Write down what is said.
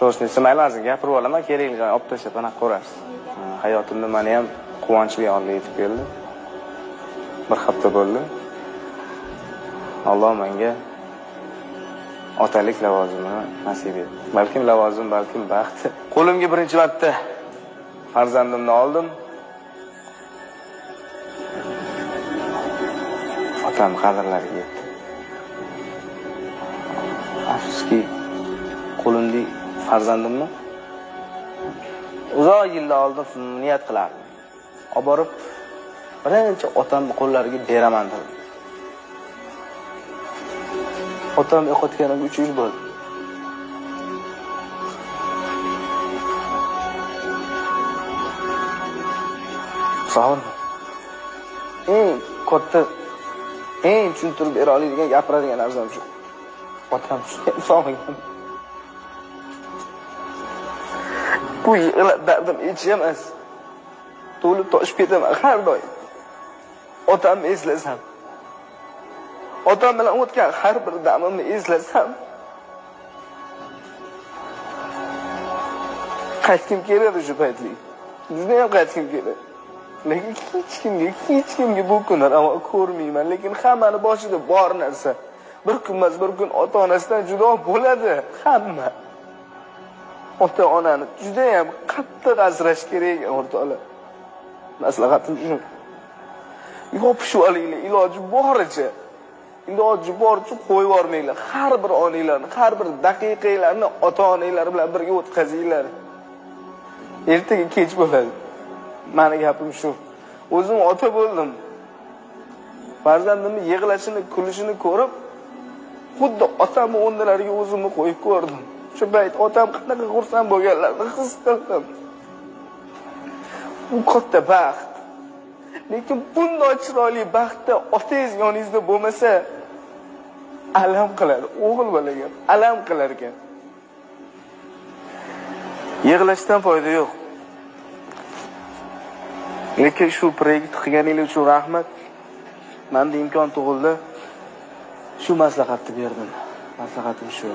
To'g'risini mayli hozir gapirib olaman, kerakligini olib tashlab anaqa ko'rasiz. Hayotimda meni ham quvonchli holga yetib keldi. Bir hafta bo'ldi. Alloh menga otalik lavozimini nasib etdi. Balkim lavozim, balkim baxt. Qo'limga birinchi marta farzandimni oldim. Otam qadrlariga yetdi. Afsuski, qo'limda farzandimni uzoq yillar oldin niyat qilardim. Olib borib, birinchi otamni qo'llariga beraman dedim. Otam yo'qotganiga 3 yil bo'ldi. Sog'in. Katta tushuntirib bera oladigan, gapiradigan narsam shu. Otam sog'ingan. Bu yig'lab dardim hech emas. To'lib toshib ketaman har doim. Otamni eslasam. Otam bilan o'tgan har bir damimni eslasam. Qaytkim keladi shu paytli. Juda ham qaytkim keladi. Lekin hech kimga bu kunlar ama ko'rmayman. Lekin hammani boshida bor narsa. Bir kunmas bir kun ota-onasidan judo bo'ladi hamma. Ota-onani juda ham qattiq asrash kerak o'rtoqlar. Maslahatim shu. Yopishib olinglar iloji boricha. Iloji boricha qo'yib yormanglar. Har bir onanglarni, har bir daqiqanglarni ota-onanglar bilan birga o'tkazinglar. Ertaga kech bo'ladi. Meni gapim shu. O'zim ota bo'ldim. Farzandimni yig'lashini, kulishini ko'rib, xuddi otamni o'rnlariga o'zimni qo'yib ko'rdim. Shu payt otam qanaqa xursand bo'lganlarini his qildim. Bu katta baxt. Lekin bunday chiroyli baxtda otangiz yoningizda bo'lmasa, alam qiladi. O'g'il bolaga alam qilar ekan. Yig'lashdan foyda yo'q. Lekin shu proyekt qilganingiz uchun rahmat. Menda imkon tug'ildi. Shu maslahatni berdim. Maslahatim shu.